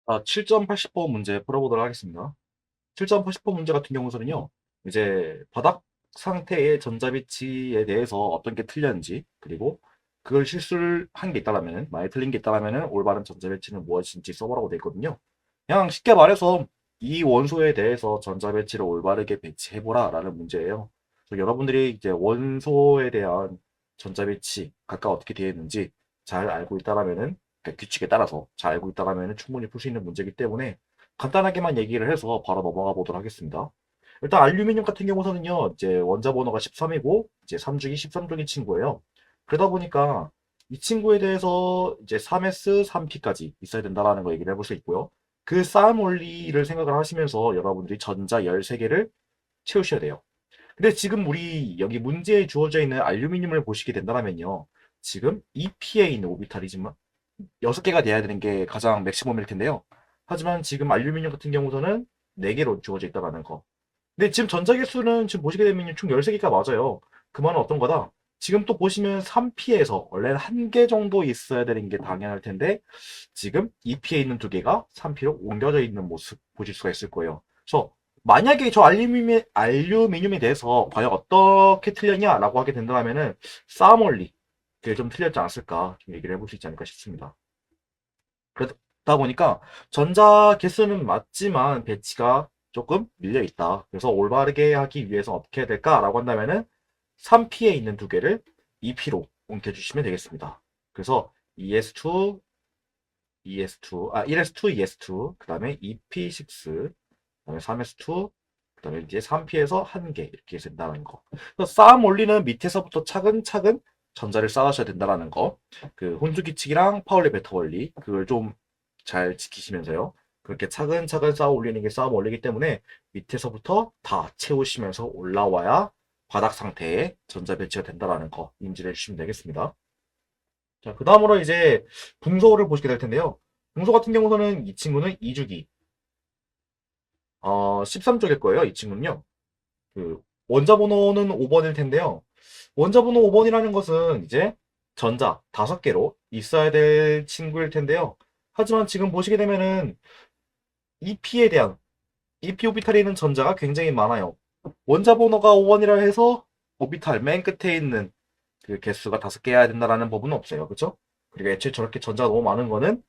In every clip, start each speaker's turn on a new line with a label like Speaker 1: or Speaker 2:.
Speaker 1: 7.80번 문제 풀어보도록 하겠습니다. 7.80번 문제 같은 경우에는요, 이제 바닥 상태의 전자비치에 대해서 어떤 게 틀렸는지, 그리고 그걸 실수를 한 게 있다라면, 만약에 틀린 게 있다라면 올바른 전자배치는 무엇인지 써보라고 되어 있거든요. 그냥 쉽게 말해서 이 원소에 대해서 전자배치를 올바르게 배치해보라 라는 문제예요. 그래서 여러분들이 이제 원소에 대한 전자배치, 각각 어떻게 되어 있는지 잘 알고 있다라면은, 그러니까 규칙에 따라서 잘 알고 있다라면은 충분히 풀 수 있는 문제이기 때문에 간단하게만 얘기를 해서 바로 넘어가 보도록 하겠습니다. 일단 알루미늄 같은 경우서는요, 이제 원자 번호가 13이고, 이제 3주기 13종의 친구예요. 그러다 보니까 이 친구에 대해서 이제 3s, 3p까지 있어야 된다라는 거 얘기를 해볼 수 있고요. 그 싸움 원리를 생각을 하시면서 여러분들이 전자 13개를 채우셔야 돼요. 근데 지금 우리 여기 문제에 주어져 있는 알루미늄을 보시게 된다면요. 지금 EP에 있는 오비탈이지만 6개가 돼야 되는 게 가장 맥시멈일 텐데요. 하지만 지금 알루미늄 같은 경우서는 4개로 주어져 있다는 거. 근데 지금 전자기수는 지금 보시게 되면 총 13개가 맞아요. 그 말은 어떤 거다? 지금 또 보시면 3P에서 원래는 1개 정도 있어야 되는 게 당연할 텐데 지금 2P에 있는 2개가 3P로 옮겨져 있는 모습 보실 수가 있을 거예요. 그래서 만약에 저 알루미늄에 대해서 과연 어떻게 틀렸냐라고 하게 된다면은 싸움 원리 그게 좀 틀렸지 않았을까 좀 얘기를 해볼 수 있지 않을까 싶습니다. 그러다 보니까 전자 개수는 맞지만 배치가 조금 밀려 있다. 그래서 올바르게 하기 위해서 어떻게 해야 될까라고 한다면은 3P에 있는 2개를 2P로 옮겨주시면 되겠습니다. 그래서 ES2, ES2, 1S2, ES2, 그 다음에 2P6, 그 다음에 3S2, 그 다음에 이제 3P에서 1개 이렇게 된다는 거. 그래서 쌓음 올리는 밑에서부터 차근차근 전자를 쌓으셔야 된다는 거. 그 혼주 규칙이랑 파울리 베터 원리 그걸 좀 잘 지키시면서요. 그렇게 차근차근 쌓아 올리는 게 쌓음 올리기 때문에 밑에서부터 다 채우시면서 올라와야 바닥 상태에 전자 배치가 된다는 거 인지를 해주시면 되겠습니다. 자, 그 다음으로 이제 붕소를 보시게 될 텐데요. 붕소 같은 경우는 이 친구는 2주기 13쪽일 거예요. 이 친구는요. 그 원자 번호는 5번일 텐데요. 원자 번호 5번이라는 것은 이제 전자 5개로 있어야 될 친구일 텐데요. 하지만 지금 보시게 되면은 EP에 대한 EP 오비탈에 있는 전자가 굉장히 많아요. 원자 번호가 5번이라 해서 오비탈 맨 끝에 있는 그 개수가 5개여야 된다라는 법은 없어요. 그렇죠? 그리고 애초에 저렇게 전자가 너무 많은 거는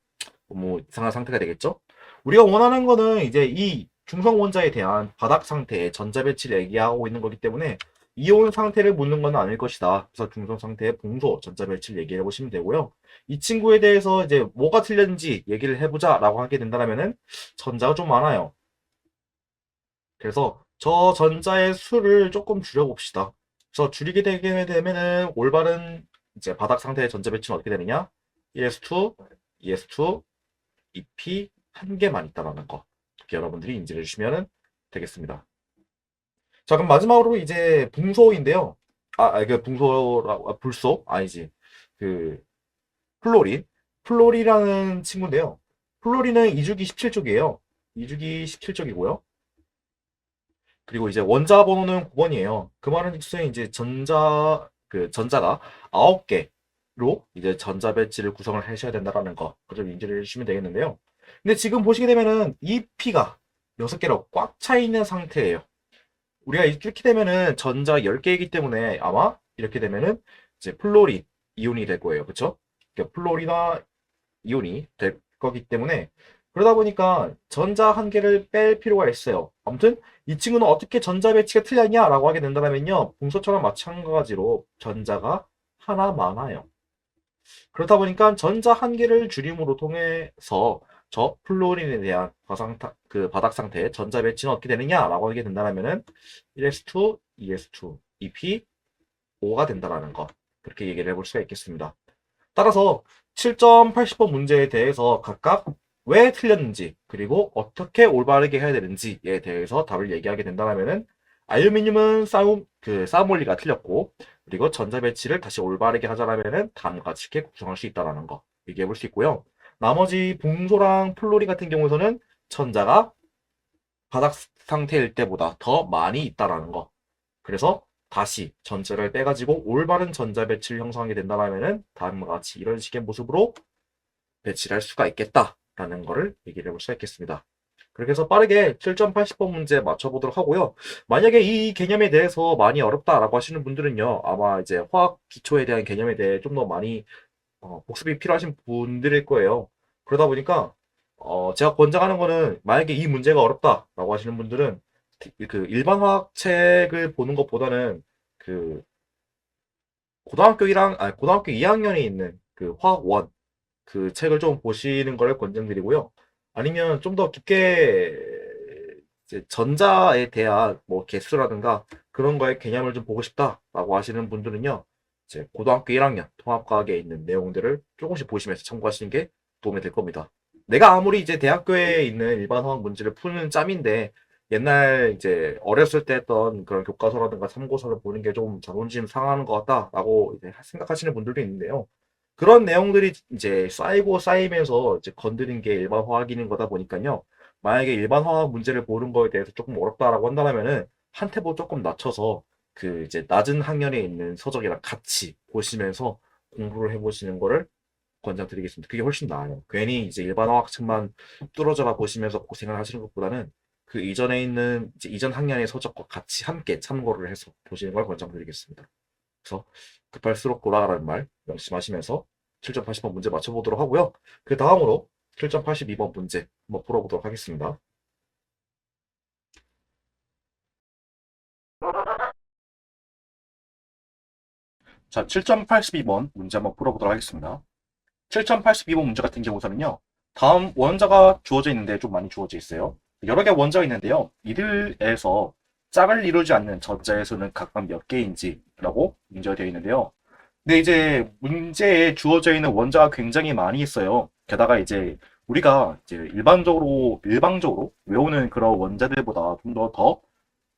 Speaker 1: 뭐 이상한 상태가 되겠죠? 우리가 원하는 거는 이제 이 중성 원자에 대한 바닥 상태의 전자 배치를 얘기하고 있는 거기 때문에 이온 상태를 묻는 건 아닐 것이다. 그래서 중성 상태의 봉소 전자 배치를 얘기해 보시면 되고요. 이 친구에 대해서 이제 뭐가 틀렸는지 얘기를 해보자라고 하게 된다면은 전자가 좀 많아요. 그래서 저 전자의 수를 조금 줄여봅시다. 그래서 줄이게 되게 되면은 올바른 이제 바닥 상태의 전자 배치는 어떻게 되느냐? ES2, ES2, 잎이 1개만 있다라는 거. 이렇게 여러분들이 인지를 해주시면 되겠습니다. 자, 그럼 마지막으로 이제 붕소인데요. 그 붕소라고, 불소? 아니지. 그, 플로린. 플로리라는 친구인데요. 플로리는 2주기 17쪽이에요. 2주기 17쪽이고요. 그리고 이제 원자 번호는 9번이에요. 그 말은 즉슨 이제 전자가 9개로 이제 전자 배치를 구성을 하셔야 된다는 거. 그좀 인지를 해주시면 되겠는데요. 근데 지금 보시게 되면은 이 P가 6개로 꽉 차 있는 상태예요. 우리가 이렇게 되면은 전자 10개이기 때문에 아마 이렇게 되면은 이제 플로린 이온이 될 거예요. 그쵸? 그러니까 플로리나 이온이 될 거기 때문에 그러다 보니까 전자 한 개를 뺄 필요가 있어요. 아무튼 이 친구는 어떻게 전자 배치가 틀렸냐라고 하게 된다면요. 봉소처럼 마찬가지로 전자가 하나 많아요. 그렇다 보니까 전자 한 개를 줄임으로 통해서 저 플로린에 대한 그 바닥 상태 전자 배치는 어떻게 되느냐라고 하게 된다면은 1s2, 2s2, EP 5가 된다라는 거. 그렇게 얘기를 해볼 수가 있겠습니다. 따라서 7.80번 문제에 대해서 각각 왜 틀렸는지 그리고 어떻게 올바르게 해야 되는지에 대해서 답을 얘기하게 된다면은 알루미늄은 싸움 원리가 틀렸고 그리고 전자 배치를 다시 올바르게 하자면은 다음과 같이 이렇게 구성할 수 있다는 거 얘기해 볼 수 있고요. 나머지 붕소랑 플로리 같은 경우에는 전자가 바닥 상태일 때보다 더 많이 있다라는 거. 그래서 다시 전자를 빼가지고 올바른 전자 배치를 형성하게 된다면은 다음과 같이 이런 식의 모습으로 배치를 할 수가 있겠다. 라는 거를 얘기를 해볼 수가 있겠습니다. 그렇게 해서 빠르게 7.80번 문제 맞춰보도록 하고요. 만약에 이 개념에 대해서 많이 어렵다라고 하시는 분들은요, 아마 이제 화학 기초에 대한 개념에 대해 좀 더 많이 복습이 필요하신 분들일 거예요. 그러다 보니까 제가 권장하는 거는 만약에 이 문제가 어렵다라고 하시는 분들은 그 일반 화학 책을 보는 것보다는 그 고등학교 2학년에 있는 그 화학 원 그 책을 좀 보시는 걸 권장드리고요. 아니면 좀 더 깊게 이제 전자에 대한 뭐 개수라든가 그런 거의 개념을 좀 보고 싶다라고 하시는 분들은요. 이제 고등학교 1학년 통합과학에 있는 내용들을 조금씩 보시면서 참고하시는 게 도움이 될 겁니다. 내가 아무리 이제 대학교에 있는 일반 화학 문제를 푸는 짬인데 옛날 이제 어렸을 때 했던 그런 교과서라든가 참고서를 보는 게 좀 자존심 상하는 것 같다라고 이제 생각하시는 분들도 있는데요. 그런 내용들이 이제 쌓이고 쌓이면서 이제 건드린 게 일반 화학인 거다 보니까요. 만약에 일반 화학 문제를 보는 거에 대해서 조금 어렵다라고 한다면은 한 탭을 조금 낮춰서 그 이제 낮은 학년에 있는 서적이랑 같이 보시면서 공부를 해보시는 거를 권장드리겠습니다. 그게 훨씬 나아요. 괜히 이제 일반 화학책만 뚫어져라 보시면서 고생을 하시는 것보다는 그 이전에 있는 이제 이전 학년의 서적과 같이 함께 참고를 해서 보시는 걸 권장드리겠습니다. 그래서 급할수록 돌아가라는 말 명심하시면서 7.80번 문제 맞춰보도록 하고요. 그 다음으로 7.82번 문제 한번 풀어보도록 하겠습니다. 자, 7.82번 문제 한번 풀어보도록 하겠습니다. 7.82번 문제 같은 경우서는요. 다음 원자가 주어져 있는데 좀 많이 주어져 있어요. 여러 개 원자가 있는데요. 이들에서 짝을 이루지 않는 전자의 수는 각각 몇 개인지라고 문제가 되어 있는데요. 근데 이제 문제에 주어져 있는 원자가 굉장히 많이 있어요. 게다가 이제 우리가 이제 일방적으로 외우는 그런 원자들보다 좀 더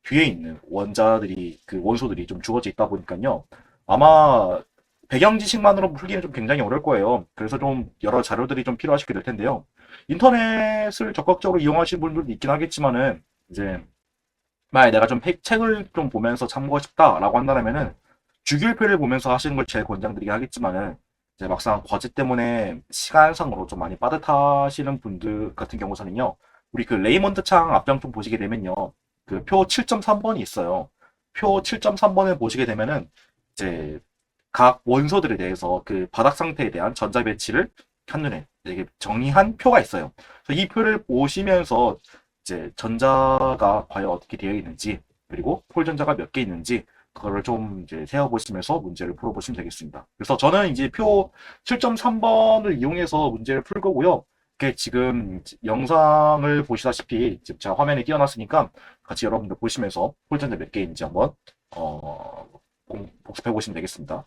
Speaker 1: 뒤에 있는 원자들이 그 원소들이 좀 주어져 있다 보니까요. 아마 배경 지식만으로 풀기는 좀 굉장히 어려울 거예요. 그래서 좀 여러 자료들이 좀 필요하시게 될 텐데요. 인터넷을 적극적으로 이용하시는 분들도 있긴 하겠지만은 이제 만약 내가 좀 책을 좀 보면서 참고하고 싶다라고 한다면은 주기율표를 보면서 하시는 걸 제일 권장드리긴 하겠지만은 이제 막상 과제 때문에 시간상으로 좀 많이 빠듯하시는 분들 같은 경우서는요. 우리 그 레이먼드 창 앞장 좀 보시게 되면요. 그 표 7.3번이 있어요. 표 7.3번을 보시게 되면은 이제 각 원소들에 대해서 그 바닥 상태에 대한 전자 배치를 한눈에 이게 정리한 표가 있어요. 그래서 이 표를 보시면서 이제 전자가 과연 어떻게 되어 있는지 그리고 홀전자가 몇 개 있는지 그거를 좀 이제 세어보시면서 문제를 풀어보시면 되겠습니다. 그래서 저는 이제 표 7.3번을 이용해서 문제를 풀 거고요. 이게 지금 영상을 보시다시피 지금 제가 화면에 띄워놨으니까 같이 여러분들 보시면서 홀전자 몇 개인지 한번 복습해 보시면 되겠습니다.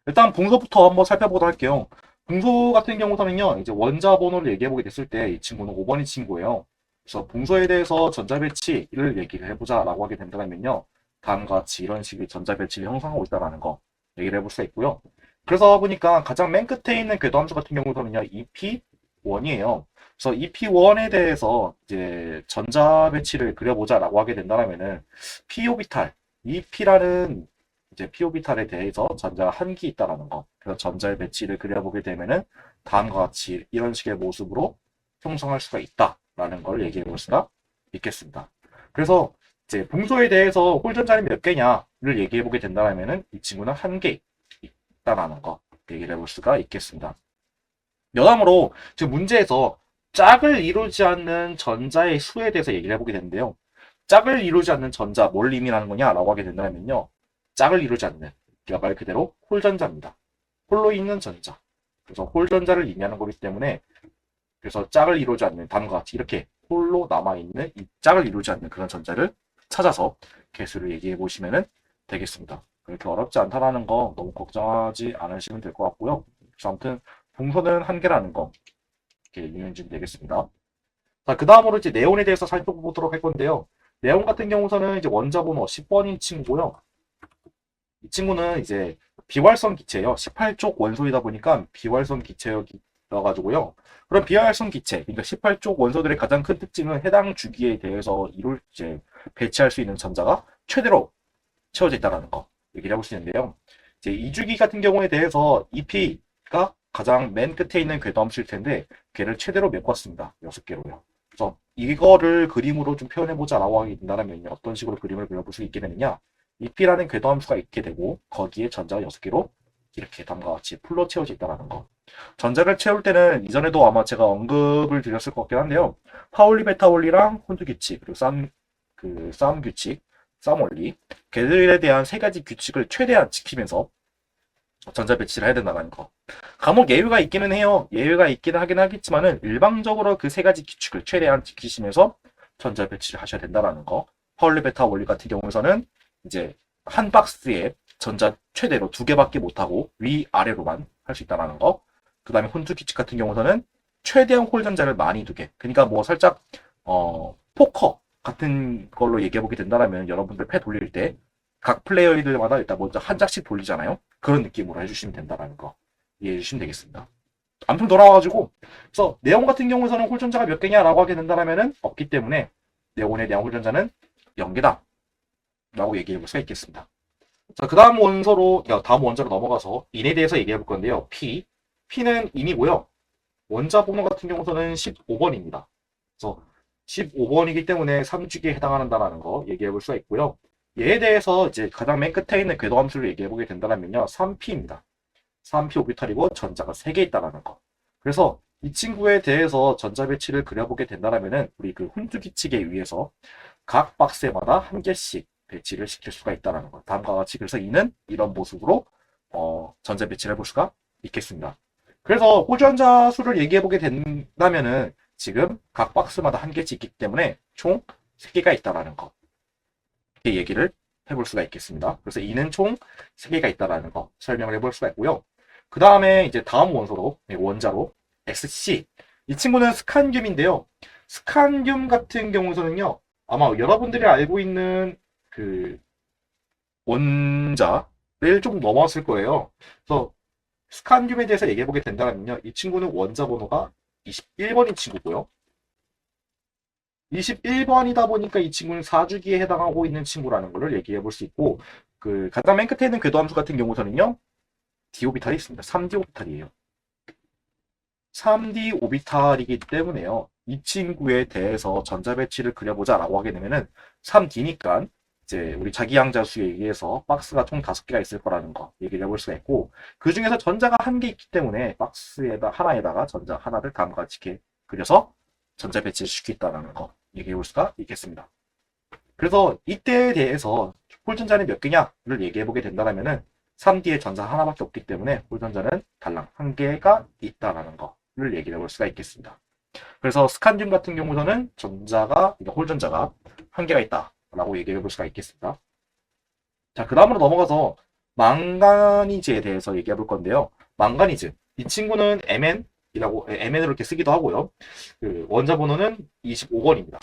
Speaker 1: 일단 분소부터 한번 살펴보도록 할게요. 분소 같은 경우서는요, 이제 원자 번호를 얘기해보게 됐을 때 이 친구는 5번이 친구예요. 그래서 분소에 대해서 전자 배치를 얘기를 해보자라고 하게 된다면요, 다음과 같이 이런 식의 전자 배치를 형성하고 있다는 거 얘기를 해볼 수 있고요. 그래서 보니까 가장 맨 끝에 있는 궤도함수 같은 경우서는요, EP1이에요. 그래서 EP1에 대해서 이제 전자 배치를 그려보자라고 하게 된다면은 P 오비탈, EP라는 이제 P오비탈에 대해서 전자가 한 개 있다라는 거. 그래서 전자의 배치를 그려보게 되면은 다음과 같이 이런 식의 모습으로 형성할 수가 있다라는 걸 얘기해 볼 수가 있겠습니다. 그래서 이제 분소에 대해서 홀전자는 몇 개냐를 얘기해 보게 된다면은 이 친구는 한 개 있다라는 거 얘기를 해볼 수가 있겠습니다. 여담으로 지금 문제에서 짝을 이루지 않는 전자의 수에 대해서 얘기를 해보게 되는데요. 짝을 이루지 않는 전자, 뭘 의미하는 거냐라고 하게 된다면요. 짝을 이루지 않는, 그러니까 말 그대로 홀전자입니다. 홀로 있는 전자. 그래서 홀전자를 의미하는 거기 때문에 그래서 짝을 이루지 않는 다음과 같이 이렇게 홀로 남아있는 이 짝을 이루지 않는 그런 전자를 찾아서 개수를 얘기해 보시면 되겠습니다. 그렇게 어렵지 않다라는 거 너무 걱정하지 않으시면 될 것 같고요. 그래서 아무튼 동서는 한 개라는 거 이렇게 이해해 주시면 되겠습니다. 자, 그 다음으로 이제 네온에 대해서 살펴보도록 할 건데요. 네온 같은 경우서는 이제 원자 번호 10번인 친구고요. 이 친구는 이제 비활성 기체예요. 18쪽 원소이다 보니까 비활성 기체여가지고요. 그럼 비활성 기체, 그러니까 18쪽 원소들의 가장 큰 특징은 해당 주기에 대해서 이제 배치할 수 있는 전자가 최대로 채워져 있다는 거 얘기를 해볼 수 있는데요. 이제 이 주기 같은 경우에 대해서 EP가 가장 맨 끝에 있는 궤도함수일 텐데 걔를 최대로 메꿨습니다. 6개로요. 그래서 이거를 그림으로 좀 표현해보자라고 하게 된다면 어떤 식으로 그림을 그려볼 수 있게 되느냐, 이 P라는 궤도함수가 있게 되고 거기에 전자가 6개로 이렇게 다음과 같이 풀로 채워져 있다는 거. 전자를 채울 때는 이전에도 아마 제가 언급을 드렸을 것 같긴 한데요. 파울리, 베타 원리랑 혼두 규칙, 그리고 싸움 규칙, 싸움 원리, 걔들에 대한 세 가지 규칙을 최대한 지키면서 전자 배치를 해야 된다는 거. 간혹 예외가 있기는 해요. 예외가 있기는 하긴 하겠지만은 일방적으로 그 세 가지 규칙을 최대한 지키시면서 전자 배치를 하셔야 된다는 거. 파울리 베타 원리 같은 경우에서는 이제 한 박스에 전자 최대로 2개밖에 못하고 위아래로만 할 수 있다는 거. 그 다음에 혼주 규칙 같은 경우에서는 최대한 홀 전자를 많이 두게. 그러니까 뭐 살짝 포커 같은 걸로 얘기해 보게 된다면 여러분들 패 돌릴 때 각 플레이어들마다 일단 먼저 한 장씩 돌리잖아요. 그런 느낌으로 해주시면 된다는 거 이해해 주시면 되겠습니다. 아무튼 돌아와가지고, 그래서 네온 같은 경우에서는 홀전자가 몇 개냐라고 하게 된다면은 없기 때문에 네온의 내용 홀전자는 0개다 라고 얘기해 볼 수가 있겠습니다. 자, 다음 원자로 넘어가서 인에 대해서 얘기해 볼 건데요. P는 인이고요. 원자 번호 같은 경우서는 15번입니다. 그래서 15번이기 때문에 3주기에 해당한다는 거 얘기해 볼 수가 있고요. 얘에 대해서 이제 가장 맨 끝에 있는 궤도 함수를 얘기해 보게 된다면요. 3P입니다. 3P 오비탈이고 전자가 3개 있다는 거. 그래서 이 친구에 대해서 전자 배치를 그려보게 된다면은 우리 그 혼주 규칙에 의해서 각 박스마다 한 개씩 배치를 시킬 수가 있다는 거. 다음과 같이 그래서 이는 이런 모습으로 전자 배치를 해볼 수가 있겠습니다. 그래서 홀전자 수를 얘기해 보게 된다면은 지금 각 박스마다 한 개씩 있기 때문에 총 3개가 있다는 거. 이렇게 얘기를 해볼 수가 있겠습니다. 그래서 이는 총 3개가 있다는 거 설명을 해볼 수가 있고요. 그 다음에 이제 다음 원자로 SC. 이 친구는 스칸듐인데요. 스칸듐 같은 경우서는요, 아마 여러분들이 알고 있는 그 원자를 좀 넘어왔을 거예요. 그래서 스칸듐에 대해서 얘기해 보게 된다면요, 이 친구는 원자 번호가 21번인 친구고요. 21번이다 보니까 이 친구는 4주기에 해당하고 있는 친구라는 것을 얘기해 볼 수 있고, 그 가장 맨 끝에 있는 궤도함수 같은 경우서는요, d 오비탈이 있습니다. 3d 오비탈이에요. 3d 오비탈이기 때문에요, 이 친구에 대해서 전자 배치를 그려보자라고 하게 되면은 3d니까 이제 우리 자기양자수에 의해서 박스가 총 5개가 있을 거라는 거 얘기를 해볼 수가 있고, 그 중에서 전자가 1개 있기 때문에 하나에다가 전자 하나를 다음과 같이 이렇게 그려서 전자 배치를 시키겠다는 거 얘기해 볼 수가 있겠습니다. 그래서 이때에 대해서 홀전자는 몇 개냐를 얘기해 보게 된다면은 3D에 전자 하나밖에 없기 때문에 홀전자는 달랑 1개가 있다라는 거를 얘기해 볼 수가 있겠습니다. 그래서 스칸듐 같은 경우서는 홀전자가 1개가 있다라고 얘기해 볼 수가 있겠습니다. 자, 그 다음으로 넘어가서 망가니즈에 대해서 얘기해 볼 건데요. 망가니즈. 이 친구는 MN으로 이렇게 쓰기도 하고요. 그 원자 번호는 25번입니다.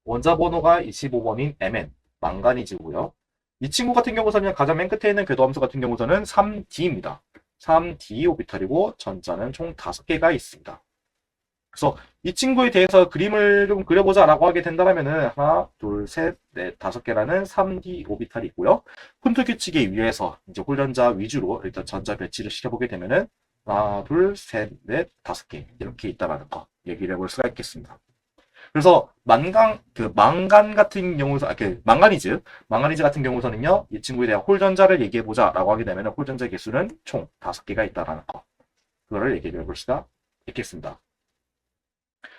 Speaker 1: 원자 번호가 25번인 MN, 망가니즈고요. 이 친구 같은 경우서는 가장 맨 끝에 있는 궤도함수 같은 경우서는 3D입니다. 3D 오비탈이고 전자는 총 5개가 있습니다. 그래서 이 친구에 대해서 그림을 좀 그려보자라고 하게 된다면은 하나, 둘, 셋, 넷, 5개라는 3D 오비탈이 있고요. 혼트 규칙에 의해서 이제 홀전자 위주로 일단 전자 배치를 시켜보게 되면은 하나, 둘, 셋, 넷, 5개 이렇게 있다라는 거 얘기를 해볼 수가 있겠습니다. 그래서 망간 같은 경우서 망가니즈 같은 경우서는요, 이 친구에 대한 홀전자를 얘기해 보자라고 하게 되면 홀전자 개수는 총 5개가 있다라는 거, 그거를 얘기해 볼 수가 있겠습니다.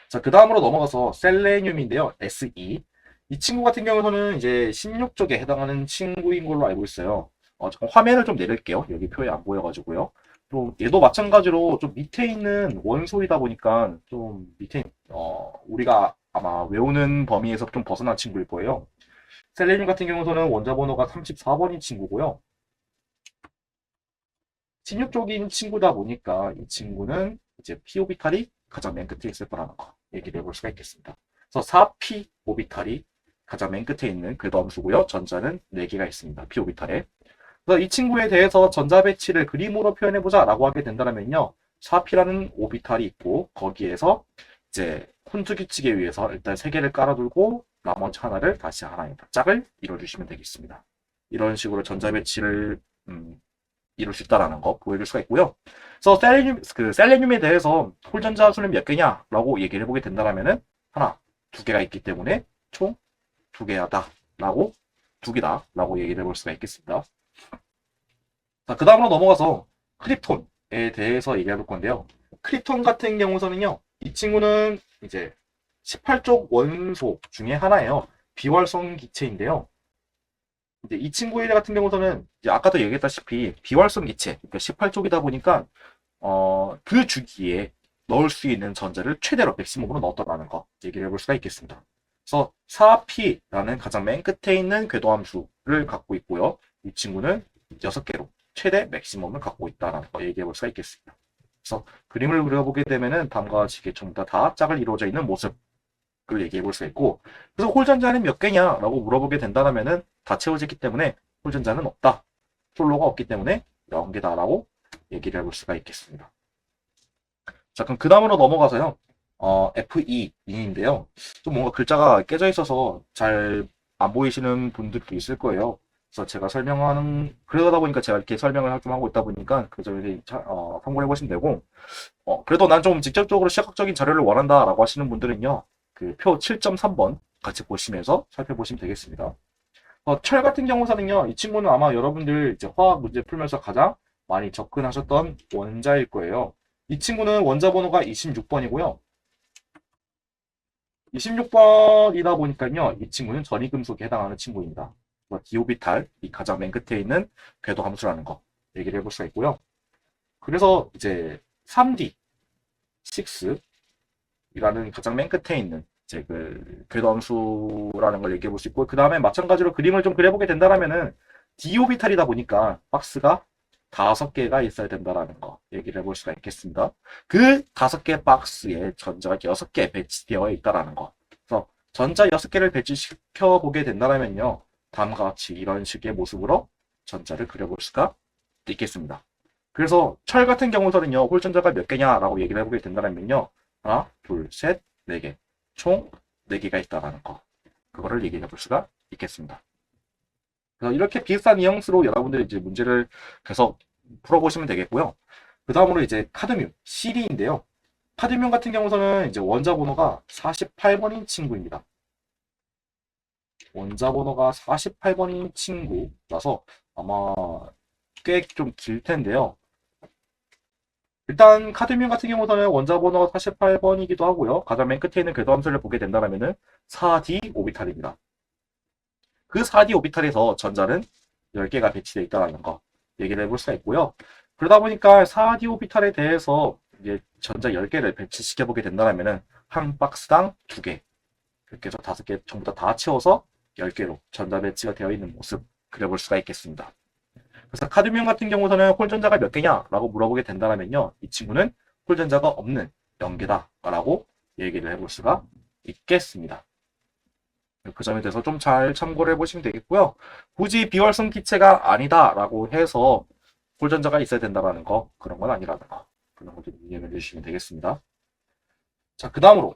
Speaker 1: 자, 그 다음으로 넘어가서 셀레늄인데요, SE. 이 친구 같은 경우서는 이제 16쪽에 해당하는 친구인 걸로 알고 있어요. 잠깐 화면을 좀 내릴게요. 여기 표에 안 보여가지고요. 또 얘도 마찬가지로 좀 밑에 있는 원소이다 보니까 좀 밑에 우리가 아마 외우는 범위에서 좀 벗어난 친구일 거예요. 셀레늄 같은 경우서는 원자 번호가 34번인 친구고요. 16쪽인 친구다 보니까 이 친구는 이제 p 오비탈이 가장 맨 끝에 있을 거라는 거 얘기를 해볼 수가 있겠습니다. 그래서 4p 오비탈이 가장 맨 끝에 있는 궤도함수고요. 전자는 4개가 있습니다. p 오비탈에. 그래서 이 친구에 대해서 전자 배치를 그림으로 표현해보자 라고 하게 된다면요, 4P라는 오비탈이 있고 거기에서 이제 혼주 규칙에 의해서 일단 3개를 깔아두고 나머지 하나를 다시 하나의 짝을 이뤄주시면 되겠습니다. 이런 식으로 전자 배치를 이룰 수 있다라는 거 보여줄 수가 있고요. 그래서 셀레늄에 대해서 홀전자 수는 몇 개냐라고 얘기를 해보게 된다면은 하나, 두 개가 있기 때문에 총 두 개다라고 두 개다라고 얘기를 해볼 수가 있겠습니다. 자, 그 다음으로 넘어가서 크립톤에 대해서 얘기해 볼 건데요. 크립톤 같은 경우서는요, 이 친구는 이제 18쪽 원소 중에 하나예요. 비활성 기체인데요. 이제 이 친구의 같은 경우서는 이제 아까도 얘기했다시피 비활성 기체, 그러니까 18쪽이다 보니까 그 주기에 넣을 수 있는 전자를 최대로 맥시멈으로 넣었다는 거 얘기를 해볼 수가 있겠습니다. 그래서 4P라는 가장 맨 끝에 있는 궤도함수를 갖고 있고요. 이 친구는 6개로 최대 맥시멈을 갖고 있다는 거 얘기해 볼 수가 있겠습니다. 그래서 그림을 그려보게 되면은 다음과 같이 전부 다 짝을 이루어져 있는 모습을 얘기해 볼 수가 있고, 그래서 홀전자는 몇 개냐라고 물어보게 된다면은 다 채워지기 때문에 홀전자는 없다. 솔로가 없기 때문에 0개다라고 얘기를 해볼 수가 있겠습니다. 자, 그럼 그 다음으로 넘어가서요. FE인데요. 좀 뭔가 글자가 깨져 있어서 잘 안 보이시는 분들도 있을 거예요. 그래서 제가 그러다 보니까 제가 이렇게 설명을 좀 하고 있다 보니까 그 점에 참고해 보시면 되고, 그래도 난 좀 직접적으로 시각적인 자료를 원한다라고 하시는 분들은요. 그 표 7.3번 같이 보시면서 살펴보시면 되겠습니다. 철 같은 경우서는요, 이 친구는 아마 여러분들 이제 화학 문제 풀면서 가장 많이 접근하셨던 원자일 거예요. 이 친구는 원자 번호가 26번이고요. 26번이다 보니까요, 이 친구는 전이금속에 해당하는 친구입니다. 디오비탈, 이 가장 맨 끝에 있는 궤도 함수라는 거 얘기를 해볼 수가 있고요. 그래서 이제 3D, 6이라는 가장 맨 끝에 있는 이제 그 궤도 함수라는 걸 얘기해 볼 수 있고, 그 다음에 마찬가지로 그림을 좀 그려보게 된다면은 디오비탈이다 보니까 박스가 5개가 있어야 된다라는 거 얘기를 해볼 수가 있겠습니다. 그 5개 박스에 전자가 6개 배치되어 있다라는 거. 그래서 전자 6개를 배치시켜 보게 된다면요, 다음과 같이 이런 식의 모습으로 전자를 그려볼 수가 있겠습니다. 그래서 철 같은 경우서는요, 홀전자가 몇 개냐라고 얘기를 해보게 된다면요, 하나, 둘, 셋, 네 개, 총 4개가 있다라는 거. 그거를 얘기해 볼 수가 있겠습니다. 그래서 이렇게 비슷한 뉘앙스로 여러분들이 이제 문제를 계속 풀어보시면 되겠고요. 그 다음으로 이제 카드뮴, Cd인데요. 카드뮴 같은 경우서는 이제 원자 번호가 48번인 친구입니다. 원자 번호가 48번인 친구라서 아마 꽤 좀 길 텐데요. 일단 카드뮴 같은 경우서는 원자 번호가 48번이기도 하고요. 가장 맨 끝에 있는 궤도 함수를 보게 된다면은 4d 오비탈입니다. 그 4d 오비탈에서 전자는 10개가 배치되어 있다는 거 얘기를 해볼 수가 있고요. 그러다 보니까 4d 오비탈에 대해서 이제 전자 10개를 배치시켜 보게 된다면은 한 박스당 2개, 이렇게 해서 5개 전부 다 채워서 10개로 전자 배치가 되어 있는 모습 그려볼 수가 있겠습니다. 그래서 카드뮴 같은 경우서는 홀전자가 몇 개냐라고 물어보게 된다면요, 이 친구는 홀전자가 없는 0개다라고 얘기를 해볼 수가 있겠습니다. 그 점에 대해서 좀 잘 참고를 해보시면 되겠고요. 굳이 비활성 기체가 아니다라고 해서 홀전자가 있어야 된다라는 거, 그런 건 아니라는 거, 그런 거 좀 이해해 주시면 되겠습니다. 자, 그 다음으로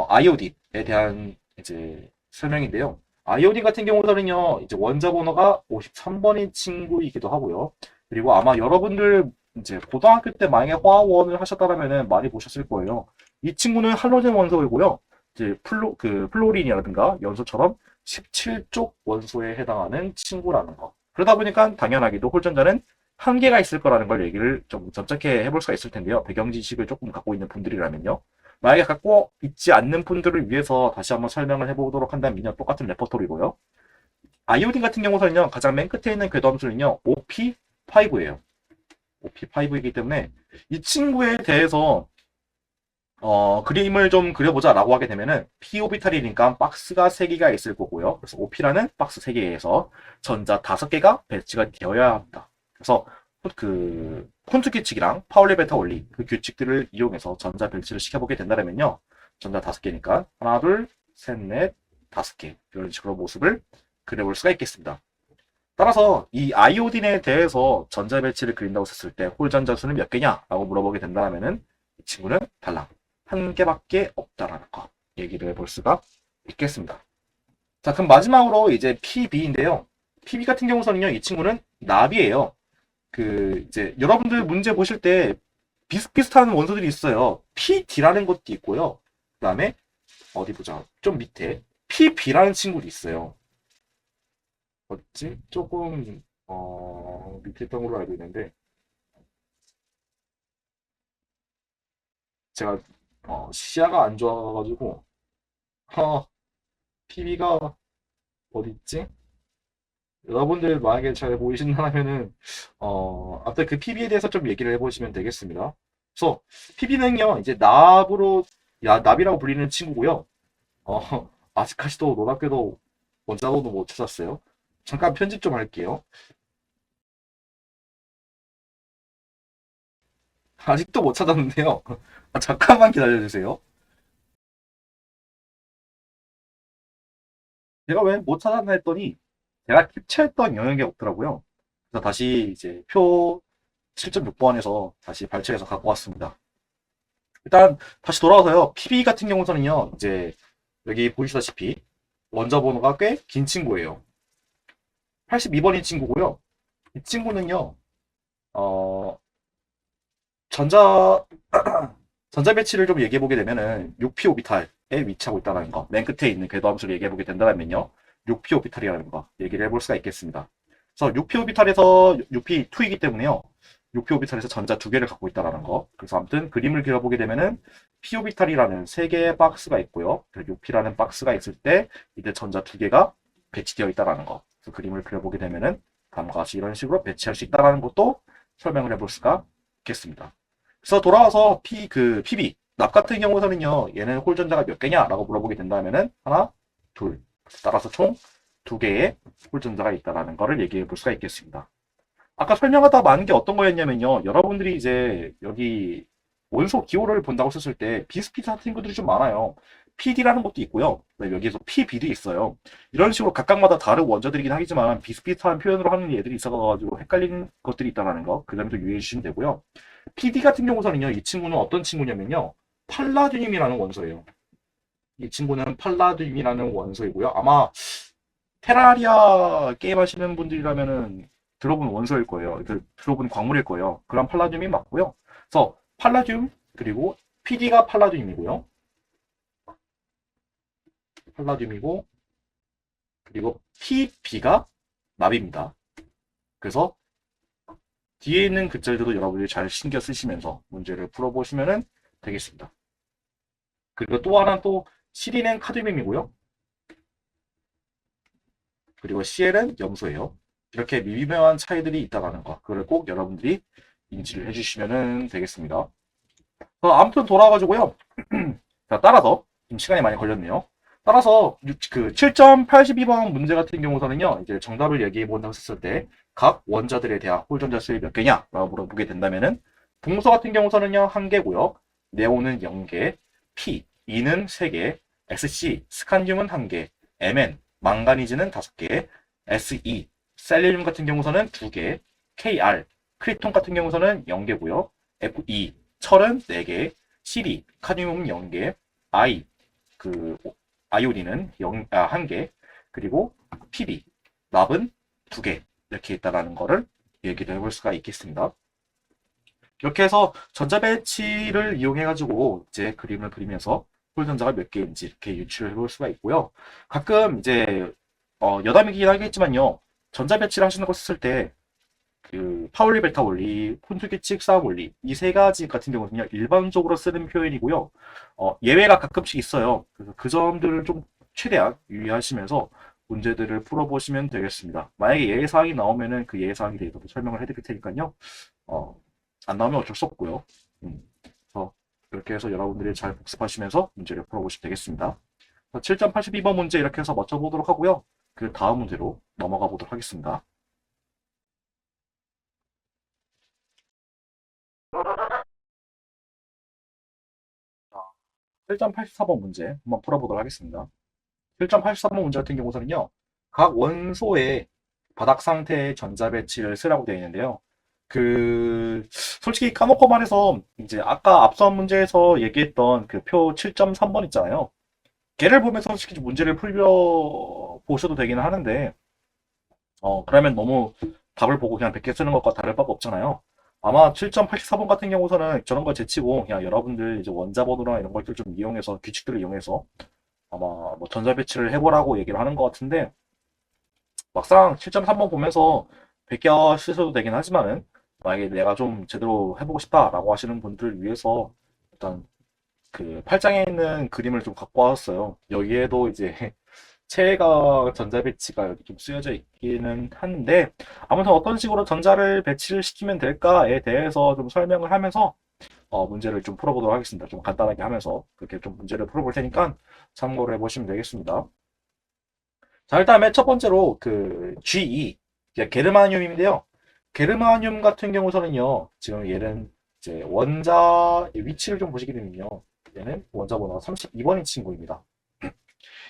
Speaker 1: 아이오딘에 대한 이제 설명인데요. 아이오딘 같은 경우는요, 이제 원자 번호가 53번인 친구이기도 하고요. 그리고 아마 여러분들 이제 고등학교 때 만약에 화학원을 하셨다면은 많이 보셨을 거예요. 이 친구는 할로젠 원소이고요. 이제 플로린이라든가 연소처럼 17쪽 원소에 해당하는 친구라는 거. 그러다 보니까 당연하게도 홀전자는 한 개가 있을 거라는 걸 얘기를 좀 점잖게 해볼 수가 있을 텐데요. 배경 지식을 조금 갖고 있는 분들이라면요. 만약에 갖고 있지 않는 분들을 위해서 다시 한번 설명을 해보도록 한다면요, 똑같은 레퍼토리고요. 아이오딘 같은 경우는요, 가장 맨 끝에 있는 궤도 함수는요, OP5예요. OP5이기 때문에 이 친구에 대해서 그림을 좀 그려보자라고 하게 되면은 p 오비탈이니까 박스가 3개가 있을 거고요. 그래서 OP라는 박스 3개에서 전자 5개가 배치가 되어야 합니다. 그래서 그 콘트 규칙이랑 파울리 베타 원리 그 규칙들을 이용해서 전자 배치를 시켜보게 된다면요, 전자 5개니까 하나, 둘, 셋, 넷, 5개 이런 식으로 모습을 그려볼 수가 있겠습니다. 따라서 이 아이오딘에 대해서 전자 배치를 그린다고 했을 때 홀전자 수는 몇 개냐라고 물어보게 된다면은 이 친구는 달랑 한 개밖에 없다라는 거 얘기를 해볼 수가 있겠습니다. 자, 그럼 마지막으로 이제 PB인데요. PB 같은 경우는요, 이 친구는 납이에요. 이제 여러분들 문제 보실 때 비슷비슷한 원소들이 있어요. PD라는 것도 있고요. 그 다음에 어디 보자. 좀 밑에 PB라는 친구도 있어요. 어딨지? 조금 밑에 있던 걸로 알고 있는데 제가 시야가 안 좋아가지고 PB가 어디 있지? 여러분들 만약에 잘 보이신다면은 아무튼 그 PB에 대해서 좀 얘기를 해보시면 되겠습니다. 그래서 PB는요 이제 납이라고 불리는 친구고요. 어, 아직까지도 놀랍게도 원자로도 못 찾았어요. 잠깐 편집 좀 할게요. 아직도 못 찾았는데요. 잠깐만 기다려주세요. 제가 왜 못 찾았나 했더니 제가 캡처했던 영역이 없더라고요. 그래서 다시 이제 표 7.6번에서 다시 발췌해서 갖고 왔습니다. 일단 다시 돌아와서요. PB 같은 경우서는요. 이제 여기 보시다시피 원자 번호가 꽤 긴 친구예요. 82번인 친구고요. 이 친구는요. 어, 전자 전자 배치를 좀 얘기해 보게 되면은 6p 오비탈에 위치하고 있다는 거. 맨 끝에 있는 궤도 함수를 얘기해 보게 된다면요. 6p 오비탈이라는 거 얘기를 해볼 수가 있겠습니다. 그래서 6p 오비탈에서 6p2이기 때문에요. 6p 오비탈에서 전자 두 개를 갖고 있다는 거. 그래서 아무튼 그림을 그려보게 되면은 p 오비탈이라는 세 개의 박스가 있고요. 6p라는 박스가 있을 때 이제 전자 두 개가 배치되어 있다는 거. 그래서 그림을 그려보게 되면은 다음과 같이 이런 식으로 배치할 수 있다는 것도 설명을 해볼 수가 있겠습니다. 그래서 돌아와서 PB 납 같은 경우에는요 얘는 홀전자가 몇 개냐라고 물어보게 된다면은 하나, 둘 따라서 총 두 개의 홀전자가 있다라는 것을 얘기해 볼 수가 있겠습니다. 아까 설명하다 많은 게 어떤 거였냐면요 여러분들이 이제 여기 원소 기호를 본다고 썼을 때 비슷비슷한 친구들이 좀 많아요. PD라는 것도 있고요. 여기에서 PB도 있어요. 이런 식으로 각각마다 다른 원자들이긴 하겠지만 비슷비슷한 표현으로 하는 얘들이 있어가지고 헷갈리는 것들이 있다는 거. 그 점도 유의해 주시면 되고요. PD 같은 경우서는요, 이 친구는 어떤 친구냐면요, 팔라듐이라는 원소예요. 이 친구는 팔라듐이라는 원소이고요. 아마 테라리아 게임 하시는 분들이라면은 들어본 원소일 거예요. 들어본 광물일 거예요. 그럼 팔라듐이 맞고요. 그래서 팔라듐 그리고 PD가 팔라듐이고요. 팔라듐이고 그리고 PB가 납입니다. 그래서 뒤에 있는 글자들도 여러분들이 잘 신경 쓰시면서 문제를 풀어보시면 되겠습니다. 그리고 또 하나는 또 C는 카드뮴이고요. 그리고 CL은 염소예요. 이렇게 미묘한 차이들이 있다는 거. 그걸 꼭 여러분들이 인지를 해주시면 되겠습니다. 아무튼 돌아가지고요. 자, 따라서 좀 시간이 많이 걸렸네요. 따라서 그 7.82번 문제 같은 경우서는요. 이제 정답을 얘기해 본다고 했을 때 각 원자들에 대한 홀전자 수의 몇 개냐? 라고 물어보게 된다면은 동서 같은 경우서는요. 1개고요. 네온은 0개, P, E는 3개, SC, 스칸듐은 1개, Mn, 망가니즈는 5개, SE, 셀레늄 같은 경우서는 2개, KR, 크리톤 같은 경우서는 0개고요. FE, 철은 4개, CD, 카드뮴은 0개, I, 아이오딘은 1개, 그리고 PB, 납은 2개, 이렇게 있다라는 거를 얘기를 해볼 수가 있겠습니다. 이렇게 해서 전자배치를 이용해가지고 이제 그림을 그리면서 홀전자가 몇 개인지 이렇게 유추를 해볼 수가 있고요. 가끔 이제, 여담이긴 하겠지만요. 전자배치를 하시는 거 썼을 때, 파울리 벨타 원리, 콘투 규칙 싸움 원리, 이 세 가지 같은 경우는요, 일반적으로 쓰는 표현이고요. 예외가 가끔씩 있어요. 그래서 그 점들을 좀 최대한 유의하시면서 문제들을 풀어보시면 되겠습니다. 만약에 예외사항이 나오면은 그 예외사항에 대해서도 설명을 해드릴 테니까요. 안 나오면 어쩔 수 없고요. 그래서 이렇게 해서 여러분들이 잘 복습하시면서 문제를 풀어보시면 되겠습니다. 7.82번 문제 이렇게 해서 맞춰보도록 하고요. 그 다음 문제로 넘어가 보도록 하겠습니다. 7.84번 문제 한번 풀어보도록 하겠습니다. 7.83번 문제 같은 경우서는요. 각 원소의 바닥 상태의 전자 배치를 쓰라고 되어 있는데요. 솔직히 까놓고 말해서, 이제 아까 앞선 문제에서 얘기했던 그 표 7.3번 있잖아요. 걔를 보면서 솔직히 문제를 풀려 보셔도 되기는 하는데, 그러면 너무 답을 보고 그냥 100개 쓰는 것과 다를 바가 없잖아요. 아마 7.84번 같은 경우서는 저런 걸 제치고 그냥 여러분들 이제 원자번호나 이런 것들 좀 이용해서 규칙들을 이용해서 아마 뭐 전자 배치를 해보라고 얘기를 하는 것 같은데 막상 7.3번 보면서 100개 쓰셔도 되긴 하지만은 만약에 내가 좀 제대로 해보고 싶다라고 하시는 분들을 위해서 일단 그 8장에 있는 그림을 좀 갖고 왔어요. 여기에도 이제 체가 전자 배치가 여기 좀 쓰여져 있기는 한데 아무튼 어떤 식으로 전자를 배치를 시키면 될까에 대해서 좀 설명을 하면서 문제를 좀 풀어보도록 하겠습니다. 좀 간단하게 하면서 그렇게 좀 문제를 풀어볼 테니까 참고를 해보시면 되겠습니다. 자, 일단 맨 첫 번째로 그 Ge, 게르마늄인데요. 게르마늄 같은 경우서는요, 지금 얘는 이제 원자의 위치를 좀 보시게 되면요. 얘는 원자 번호가 32번인 친구입니다.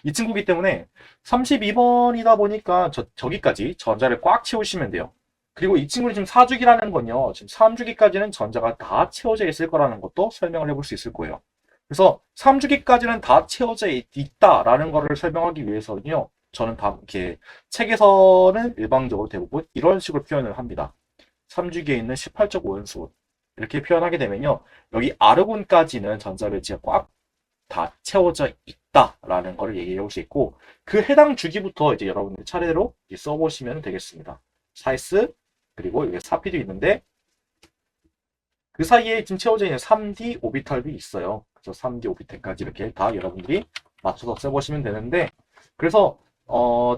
Speaker 1: 이 친구기 때문에 32번이다 보니까 저기까지 전자를 꽉 채우시면 돼요. 그리고 이 친구는 지금 4주기라는 건요. 지금 3주기까지는 전자가 다 채워져 있을 거라는 것도 설명을 해볼 수 있을 거예요. 그래서 3주기까지는 다 채워져 있다라는 것을 설명하기 위해서는요. 저는 다 이렇게 책에서는 일반적으로 대부분 이런 식으로 표현을 합니다. 3주기에 있는 18적 원소 이렇게 표현하게 되면요. 여기 아르곤까지는 전자 배치가 꽉 다 채워져 있다라는 것을 얘기해 볼 수 있고 그 해당 주기부터 이제 여러분들 차례대로 써보시면 되겠습니다. 사이스 그리고 여기 사피도 있는데 그 사이에 지금 채워져 있는 3D 오비탈도 있어요. 그래서 3D 오비탈까지 이렇게 다 여러분들이 맞춰서 써보시면 되는데 그래서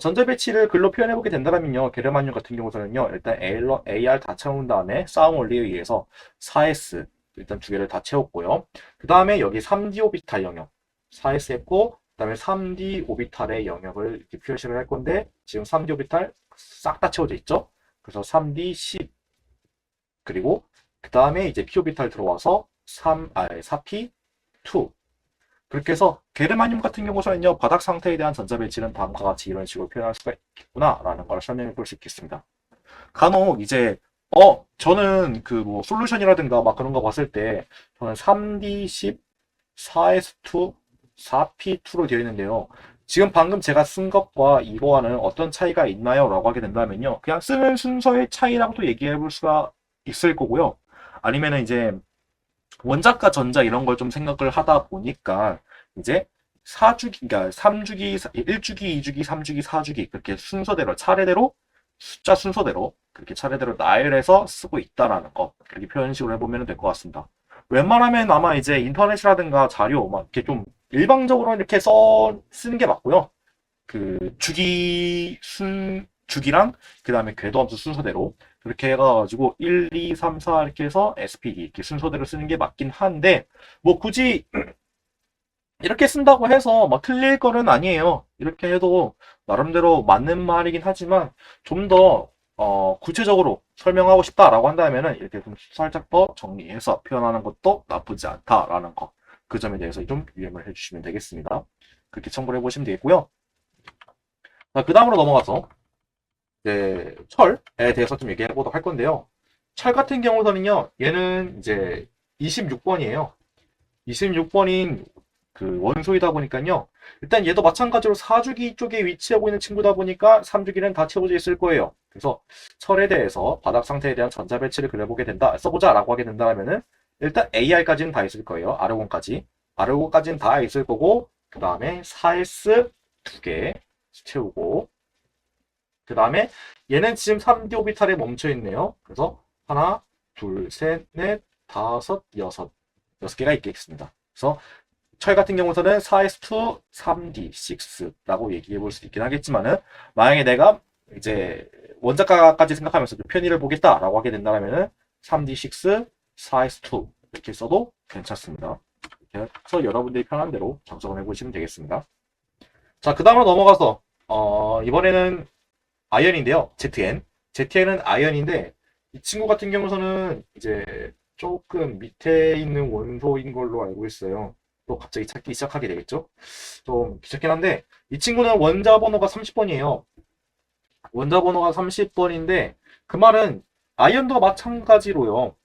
Speaker 1: 전자 배치를 글로 표현해보게 된다면요. 게르마늄 같은 경우서는요. 일단 AR 다 채운 다음에 싸움 원리에 의해서 4S 일단 두 개를 다 채웠고요. 그 다음에 여기 3D 오비탈 영역 4S 했고 그 다음에 3D 오비탈의 영역을 이렇게 표시를 할 건데 지금 3D 오비탈 싹 다 채워져 있죠. 그래서 3D 10 그리고 그 다음에 이제 P 오비탈 들어와서 4P 2 그렇게 해서 게르마늄 같은 경우서는요 바닥 상태에 대한 전자 배치는 다음과 같이 이런 식으로 표현할 수가 있구나라는 걸 설명해 볼 수 있겠습니다. 간혹 이제 저는 그 뭐 솔루션이라든가 막 그런 거 봤을 때 저는 3D10, 4S2, 4P2로 되어 있는데요. 지금 방금 제가 쓴 것과 이거와는 어떤 차이가 있나요? 라고 하게 된다면요. 그냥 쓰는 순서의 차이라고도 얘기해 볼 수가 있을 거고요. 아니면은 이제 원자과 전자 이런 걸 좀 생각을 하다 보니까 이제 4주기, 그러니까 3주기, 1주기, 2주기, 3주기, 4주기 그렇게 순서대로 차례대로 숫자 순서대로 그렇게 차례대로 나열해서 쓰고 있다라는 거 그렇게 표현식으로 해보면 될 것 같습니다. 웬만하면 아마 이제 인터넷이라든가 자료 막 이렇게 좀 일방적으로 이렇게 쓰는 게 맞고요. 그 주기랑 그 다음에 궤도함수 순서대로 그렇게 해가지고 1, 2, 3, 4 이렇게 해서 SPD 이렇게 순서대로 쓰는 게 맞긴 한데 뭐 굳이 이렇게 쓴다고 해서 막 틀릴 거는 아니에요. 이렇게 해도 나름대로 맞는 말이긴 하지만 좀 더 구체적으로 설명하고 싶다라고 한다면은 이렇게 좀 살짝 더 정리해서 표현하는 것도 나쁘지 않다라는 거. 그 점에 대해서 좀 유념을 해주시면 되겠습니다. 그렇게 참고를 해보시면 되겠고요. 자, 그 다음으로 넘어가서 이제 철에 대해서 좀 얘기해 보도록 할 건데요. 철 같은 경우서는요, 얘는 이제 26번이에요. 26번인 그 원소이다 보니까요. 일단 얘도 마찬가지로 4주기 쪽에 위치하고 있는 친구다 보니까 3주기는 다 채워져 있을 거예요. 그래서 철에 대해서 바닥 상태에 대한 전자 배치를 그려보게 된다, 써보자 라고 하게 된다면은 일단 AR까지는 다 있을 거예요. 아르곤까지. 아르곤까지는 다 있을 거고, 그 다음에 4S 2개 채우고, 그 다음에 얘는 지금 3D 오비탈에 멈춰 있네요. 그래서 하나, 둘, 셋, 넷, 다섯, 여섯. 6개가 있겠습니다. 그래서 철 같은 경우서는 4S2, 3D, 6라고 얘기해 볼 수 있긴 하겠지만은 만약에 내가 이제 원자가까지 생각하면서 편의를 보겠다라고 하게 된다면은 3D, 6, 4S2 이렇게 써도 괜찮습니다. 이렇게 해서 여러분들이 편한 대로 작성을 해보시면 되겠습니다. 자, 그 다음으로 넘어가서 이번에는 아연인데요. ZN. ZN은 아연인데 이 친구 같은 경우서는 이제 조금 밑에 있는 원소인 걸로 알고 있어요. 또 갑자기 찾기 시작하게 되겠죠? 좀 귀찮긴 한데 이 친구는 원자 번호가 30번이에요. 원자 번호가 30번인데 그 말은 아이언도 마찬가지로요.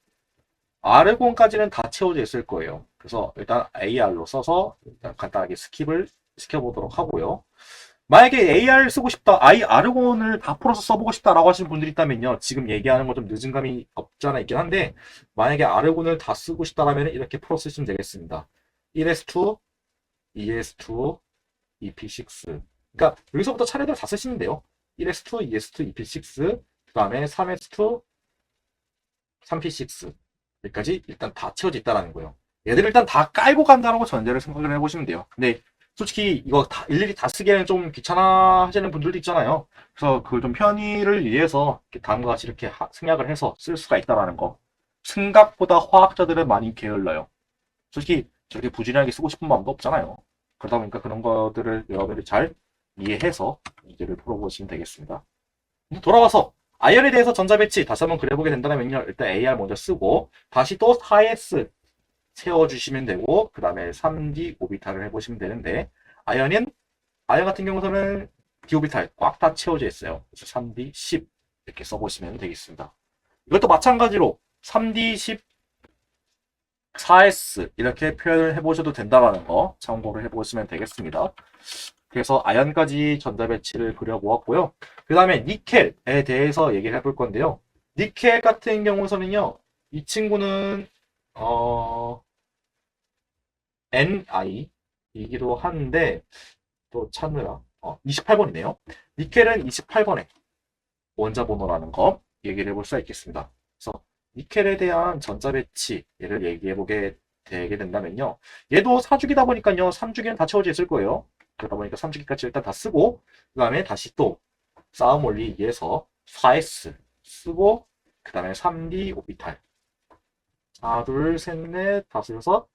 Speaker 1: 아르곤까지는 다 채워져 있을 거예요. 그래서 일단 AR로 써서 일단 간단하게 스킵을 시켜보도록 하고요. 만약에 AR 쓰고 싶다, 아이 아르곤을 다 풀어서 써보고 싶다라고 하시는 분들이 있다면요. 지금 얘기하는 거 좀 늦은 감이 없지 않아 있긴 한데, 만약에 아르곤을 다 쓰고 싶다라면 이렇게 풀어 쓰시면 되겠습니다. 1S2, 2S2, EP6. 그러니까 여기서부터 차례대로 다 쓰시면 돼요. 1S2, 2S2, EP6, 그 다음에 3S2, 3P6. 여기까지 일단 다 채워져 있다라는 거예요. 얘들 일단 다 깔고 간다라고 전제를 생각을 해보시면 돼요. 근데 솔직히 이거 다 일일이 다 쓰기에는 좀 귀찮아 하시는 분들도 있잖아요. 그래서 그걸 좀 편의를 위해서 다음과 같이 이렇게 생략을 해서 쓸 수가 있다라는 거. 생각보다 화학자들은 많이 게을러요. 솔직히 저렇게 부지런하게 쓰고 싶은 마음도 없잖아요. 그러다 보니까 그런 것들을 여러분들이 잘 이해해서 문제를 풀어보시면 되겠습니다. 돌아와서 아이언에 대해서 전자배치 다시 한번 그려보게 된다면요. 일단 AR 먼저 쓰고 다시 또 4S 채워주시면 되고 그 다음에 3D 오비탈을 해보시면 되는데 아이언 같은 경우는 D 오비탈 꽉 다 채워져 있어요. 그래서 3D 10 이렇게 써보시면 되겠습니다. 이것도 마찬가지로 3D 10 4S 이렇게 표현을 해보셔도 된다는 거 참고를 해보시면 되겠습니다. 그래서 아연까지 전자배치를 그려보았고요. 그 다음에 니켈에 대해서 얘기를 해볼 건데요. 니켈 같은 경우서는요. 이 친구는 NI이기도 한데 또 찾느라 28번이네요. 니켈은 28번에 원자 번호라는 거 얘기를 해볼 수가 있겠습니다. 그래서 니켈에 대한 전자배치를 얘기해보게 되게 된다면요. 얘도 4주기다 보니까요. 3주기는 다 채워져 있을 거예요. 그러다 보니까 3주기까지 일단 다 쓰고 그 다음에 다시 또 쌓음 올리기 위해서 4S 쓰고 그 다음에 3D 오비탈 하나 둘셋넷 다섯 여섯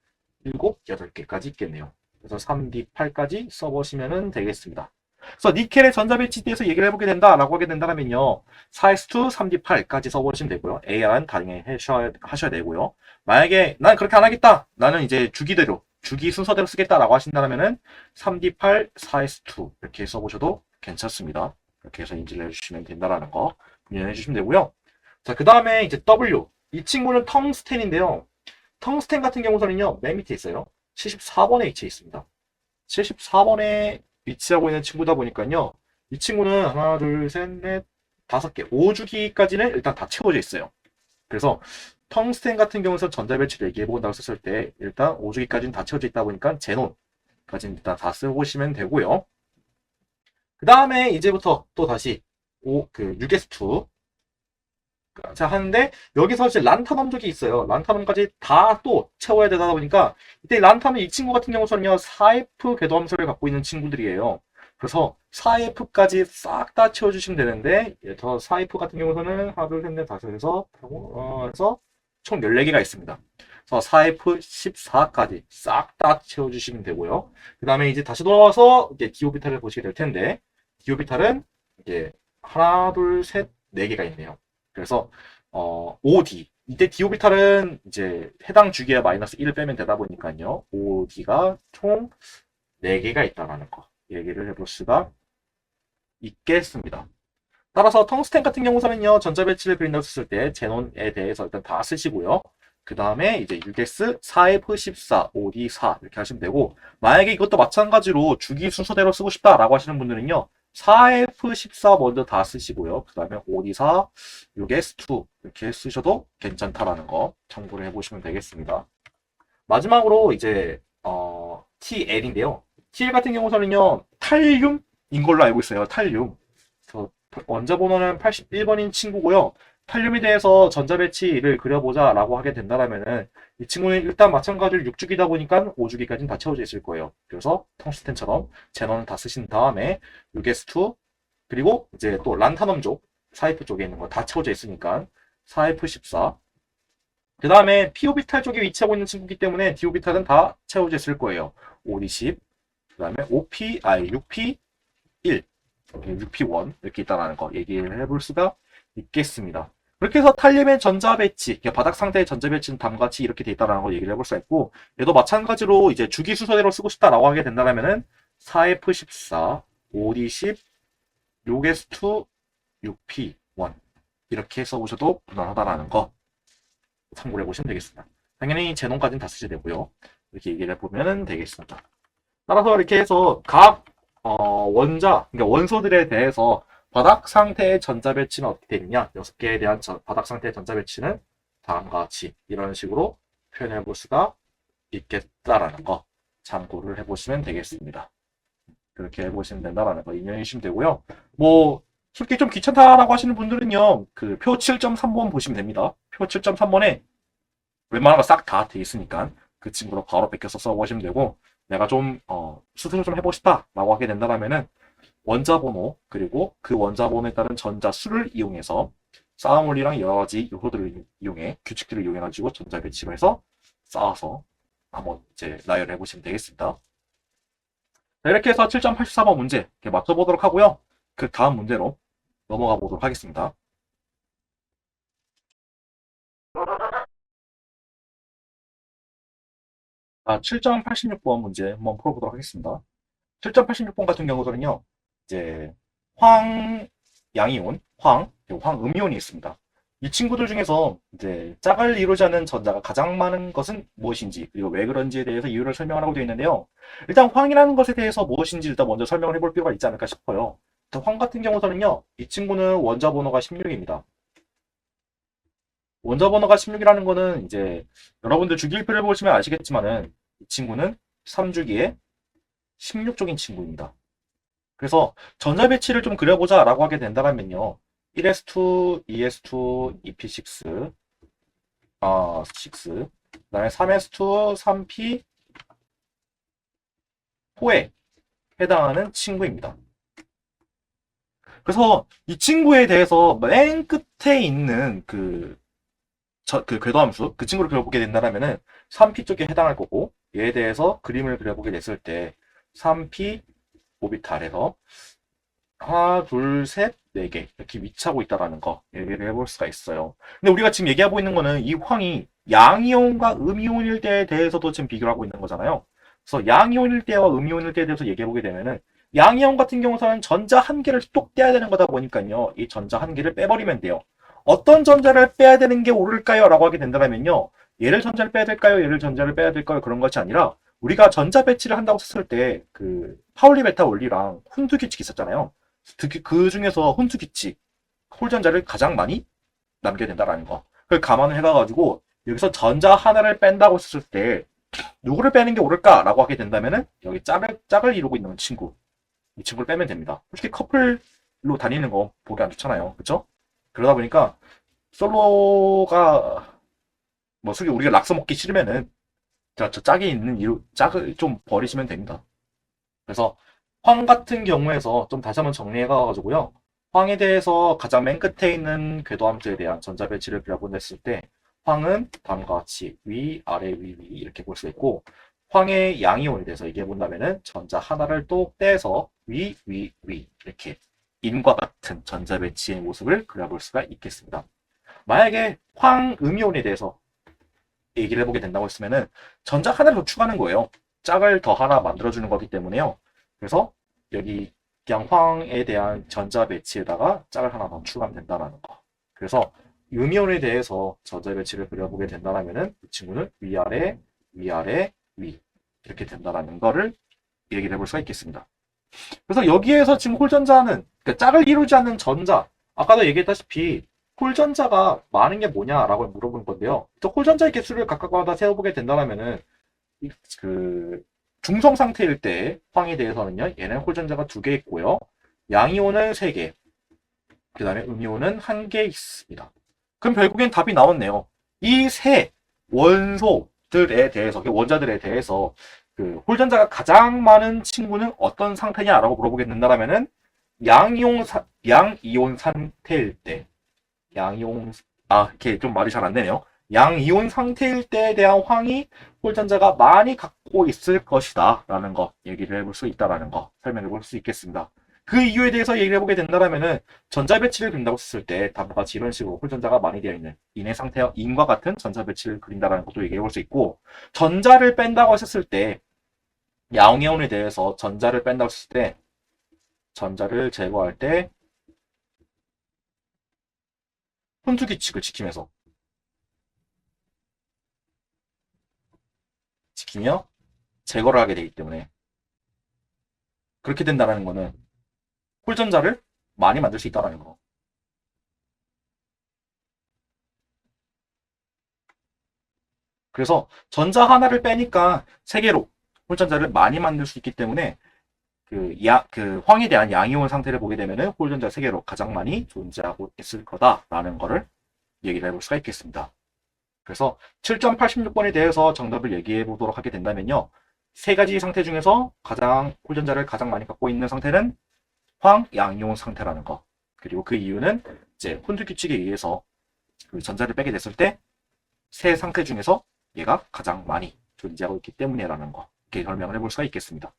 Speaker 1: 일곱 여덟 개까지 있겠네요. 그래서 3D 8까지 써보시면 되겠습니다. 그래서 니켈의 전자배치에 대해서 얘기를 해보게 된다라고 하게 된다면요. 4S2, 3D 8까지 써보시면 되고요. AR은 당연히 하셔야 되고요. 만약에 난 그렇게 안 하겠다. 나는 이제 주기 순서대로 쓰겠다라고 하신다면은 3D 8, 4S2 이렇게 써보셔도 괜찮습니다. 이렇게 해서 인지를 해주시면 된다라는 거 유념해 주시면 되고요. 자, 그 다음에 이제 W. 이 친구는 텅스텐인데요. 텅스텐 같은 경우는요, 맨 밑에 있어요. 74번에 위치해 있습니다. 74번에 위치하고 있는 친구다 보니까요. 이 친구는 하나, 둘, 셋, 넷, 다섯 개, 5주기까지는 일단 다 채워져 있어요. 그래서 텅스텐 같은 경우는 전자배치를 얘기해본다고 썼을 때 일단 5주기까지는 다 채워져 있다 보니까 제논까지는 일단 다 쓰시면 되고요. 그 다음에 이제부터 또 다시 6S2 자 하는데 여기서 이제 란타넘족이 있어요. 란타넘까지 다 또 채워야 되다 보니까 이때 란타넘 이 친구 같은 경우는요 4F 궤도함수를 갖고 있는 친구들이에요. 그래서 4F까지 싹 다 채워주시면 되는데 저 4F 같은 경우는 하나 둘셋넷 다섯에서 해서 총 14개가 있습니다. 그래서 4F 14까지 싹 다 채워주시면 되고요. 그 다음에 이제 다시 돌아와서 이제 디오비탈을 보시게 될 텐데 디오비탈은 이제 하나 둘셋 4개가 있네요. 그래서 OD 이때 디오비탈은 이제 해당 주기에 마이너스 1을 빼면 되다 보니까요. OD가 총 4개가 있다는 거 얘기를 해볼 수가 있겠습니다. 따라서 텅스텐 같은 경우서는요. 전자배치를 그린다고 썼을 때 제논에 대해서 일단 다 쓰시고요. 그 다음에 이제 6S, 4F14, OD4 이렇게 하시면 되고 만약에 이것도 마찬가지로 주기 순서대로 쓰고 싶다라고 하시는 분들은요. 4F14 먼저 다 쓰시고요. 그 다음에 OD4, 6S2 이렇게 쓰셔도 괜찮다라는 거 참고를 해보시면 되겠습니다. 마지막으로 이제 TL인데요. TL 같은 경우서는요. 탈륨인 걸로 알고 있어요. 탈륨. 원자 번호는 81번인 친구고요. 탈륨에 대해서 전자배치를 그려보자 라고 하게 된다면은 이 친구는 일단 마찬가지로 6주기다 보니까 5주기까지는 다 채워져 있을 거예요. 그래서 텅스텐처럼 제논을 다 쓰신 다음에 6S2 그리고 이제 또 란타넘족 4F 쪽에 있는 거 다 채워져 있으니까 4F14 그 다음에 P오비탈 쪽에 위치하고 있는 친구이기 때문에 D오비탈은 다 채워져 있을 거예요. 5D10 그 다음에 6P1 6P1 이렇게 있다는 거 얘기를 해볼 수가 있겠습니다. 그렇게 해서 탈륨의 전자배치, 바닥 상태의 전자배치는 다음과 같이 이렇게 돼 있다는 거 얘기를 해볼 수가 있고 얘도 마찬가지로 이제 주기 순서대로 쓰고 싶다라고 하게 된다면은 4F14, 5D10, 6S2, 6P1 이렇게 써보셔도 무난하다라는 거 참고를 해보시면 되겠습니다. 당연히 제논까지는 다 쓰셔야 되고요. 이렇게 얘기를 해보면 되겠습니다. 따라서 이렇게 해서 각 그러니까 원소들에 대해서 바닥 상태의 전자 배치는 어떻게 되느냐? 6개에 대한 바닥 상태의 전자 배치는 다음과 같이 이런 식으로 표현해 볼 수가 있겠다라는 거 참고를 해보시면 되겠습니다. 그렇게 해보시면 된다라는 거 인용해 주시면 되고요. 뭐 솔직히 좀 귀찮다라고 하시는 분들은요, 그 표 7.3번 보시면 됩니다. 표 7.3번에 웬만한 거 싹 다 돼 있으니까 그 친구로 바로 베껴서 써보시면 되고, 내가 좀 수술을 좀 해보고 싶다라고 하게 된다면은 원자 번호 그리고 그 원자 번호에 따른 전자 수를 이용해서 쌓음 원리랑 여러 가지 요소들을 이용해 규칙들을 이용해 가지고 전자 배치로 해서 쌓아서 한번 이제 나열을 해보시면 되겠습니다. 자, 이렇게 해서 7.84번 문제 이렇게 맞춰보도록 하고요. 그 다음 문제로 넘어가 보도록 하겠습니다. 자, 7.86번 문제 한번 풀어보도록 하겠습니다. 7.86번 같은 경우는요, 이제 황양이온, 그리고 황음이온이 있습니다. 이 친구들 중에서 이제 짝을 이루지 않는 전자가 가장 많은 것은 무엇인지, 그리고 왜 그런지에 대해서 이유를 설명하라고 되어 있는데요. 일단 황이라는 것에 대해서 무엇인지 일단 먼저 설명을 해볼 필요가 있지 않을까 싶어요. 황 같은 경우서는요, 이 친구는 원자 번호가 16입니다. 원자 번호가 16이라는 거는 이제 여러분들 주기율표를 보시면 아시겠지만은 이 친구는 3주기의 16쪽인 친구입니다. 그래서 전자 배치를 좀 그려보자 라고 하게 된다면요. 1s2, 2s2, 2p6, 6, 그다음에 3s2, 3p, 4에 해당하는 친구입니다. 그래서 이 친구에 대해서 맨 끝에 있는 그 궤도함수, 그 친구를 그려보게 된다면은 3p 쪽에 해당할 거고, 얘에 대해서 그림을 그려보게 됐을 때 3p 오비탈에서 하나, 둘, 셋, 네 개 이렇게 위치하고 있다라는 거 얘기를 해볼 수가 있어요. 근데 우리가 지금 얘기하고 있는 거는 이 황이 양이온과 음이온일 때에 대해서도 지금 비교를 하고 있는 거잖아요. 그래서 양이온일 때와 음이온일 때에 대해서 얘기해보게 되면은 양이온 같은 경우서는 전자 한 개를 뚝 떼야 되는 거다 보니까요. 이 전자 한 개를 빼버리면 돼요. 어떤 전자를 빼야 되는 게 옳을까요? 라고 하게 된다면요. 얘를 전자를 빼야 될까요? 얘를 전자를 빼야 될까요? 그런 것이 아니라 우리가 전자 배치를 한다고 했을 때 그 파울리 베타 원리랑 훈두 규칙이 있었잖아요. 특히 그 중에서 혼수 규칙, 홀전자를 가장 많이 남겨야 된다라는 거. 그걸 감안을 해가지고 여기서 전자 하나를 뺀다고 했을 때 누구를 빼는 게 옳을까라고 하게 된다면은 여기 짝을 이루고 있는 친구, 이 친구를 빼면 됩니다. 솔직히 커플로 다니는 거 보기 안 좋잖아요, 그렇죠? 그러다 보니까 솔로가 뭐 솔직히 우리가 락서 먹기 싫으면은 저 짝이 있는 이유 짝을 좀 버리시면 됩니다. 그래서 황 같은 경우에서 좀 다시 한번 정리해가지고요. 황에 대해서 가장 맨 끝에 있는 궤도함수에 대한 전자 배치를 그려보냈을 때 황은 다음과 같이 위, 아래, 위, 위 이렇게 볼 수 있고 황의 양이온에 대해서 얘기해 본다면은 전자 하나를 또 떼서 위, 위, 위 이렇게 인과 같은 전자 배치의 모습을 그려볼 수가 있겠습니다. 만약에 황음이온에 대해서 얘기를 해보게 된다고 했으면은 전자 하나를 더 추가하는 거예요. 짝을 더 하나 만들어주는 거기 때문에요. 그래서 여기 양황에 대한 전자 배치에다가 짝을 하나 더 추가하면 된다는 거. 그래서 음이온에 대해서 전자 배치를 그려보게 된다면은 이 친구는 위아래, 위아래, 위 이렇게 된다는 거를 얘기를 해볼 수가 있겠습니다. 그래서 여기에서 지금 홀전자는 그러니까 짝을 이루지 않는 전자, 아까도 얘기했다시피 홀전자가 많은 게 뭐냐라고 물어본 건데요. 또 홀전자의 개수를 각각마다 세워보게 된다면은 그 중성 상태일 때 황에 대해서는요. 얘는 홀전자가 2개 있고요. 양이온은 3개, 그 다음에 음이온은 1개 있습니다. 그럼 결국엔 답이 나왔네요. 이 세 원소들에 대해서, 원자들에 대해서 그 홀전자가 가장 많은 친구는 어떤 상태냐라고 물어보게 된다면은 양이온 상태일 때, 양이온 이렇게 좀 말이 잘 안 되네요. 양이온 상태일 때에 대한 황이 홀전자가 많이 갖고 있을 것이다 라는 거 얘기를 해볼 수 있다라는 거 설명해 볼 수 있겠습니다. 그 이유에 대해서 얘기를 해보게 된다면은 전자 배치를 그린다고 했을 때 다음과 같이 이런 식으로 홀전자가 많이 되어 있는 인의 상태와 인과 같은 전자 배치를 그린다라는 것도 얘기해 볼 수 있고, 전자를 뺀다고 했을 때 양이온에 대해서 전자를 뺀다고 했을 때 전자를 제거할 때 혼수 규칙을 지키며 제거를 하게 되기 때문에 그렇게 된다는 거는 홀전자를 많이 만들 수 있다는 거. 그래서 전자 하나를 빼니까 세 개로 홀전자를 많이 만들 수 있기 때문에 그 황에 대한 양이온 상태를 보게 되면은 홀전자 세 개로 가장 많이 존재하고 있을 거다라는 거를 얘기를 해볼 수가 있겠습니다. 그래서 7.86번에 대해서 정답을 얘기해 보도록 하게 된다면요. 세 가지 상태 중에서 가장 홀전자를 가장 많이 갖고 있는 상태는 황, 양이온 상태라는 거. 그리고 그 이유는 이제 혼드 규칙에 의해서 그 전자를 빼게 됐을 때 세 상태 중에서 얘가 가장 많이 존재하고 있기 때문이라는 거. 이렇게 설명을 해볼 수가 있겠습니다.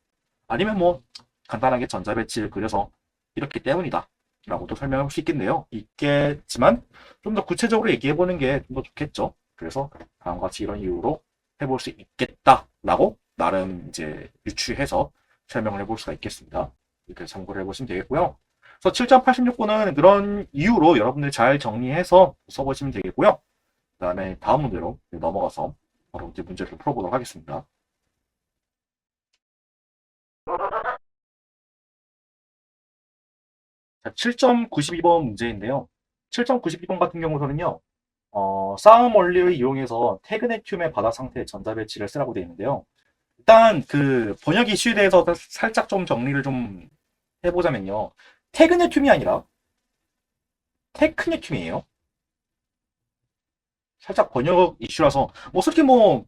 Speaker 1: 아니면 뭐 간단하게 전자 배치를 그려서 이렇기 때문이다 라고도 설명해 볼 수 있겠네요. 있겠지만 좀 더 구체적으로 얘기해 보는 게 좀 더 좋겠죠. 그래서 다음과 같이 이런 이유로 해볼 수 있겠다라고 나름 이제 유추해서 설명을 해볼 수가 있겠습니다. 이렇게 참고를 해보시면 되겠고요. 그래서 7.86번은 그런 이유로 여러분들 잘 정리해서 써보시면 되겠고요. 그 다음에 다음 문제로 넘어가서 바로 이제 문제를 풀어보도록 하겠습니다. 자, 7.92번 문제인데요. 7.92번 같은 경우서는요, 싸움 원리를 이용해서 태그네튬의 바닥 상태의 전자 배치를 쓰라고 되어 있는데요. 일단 그 번역 이슈에 대해서 살짝 좀 정리를 좀 해보자면요. 태그네튬이 아니라 테크네튬이에요. 살짝 번역 이슈라서 뭐 솔직히 뭐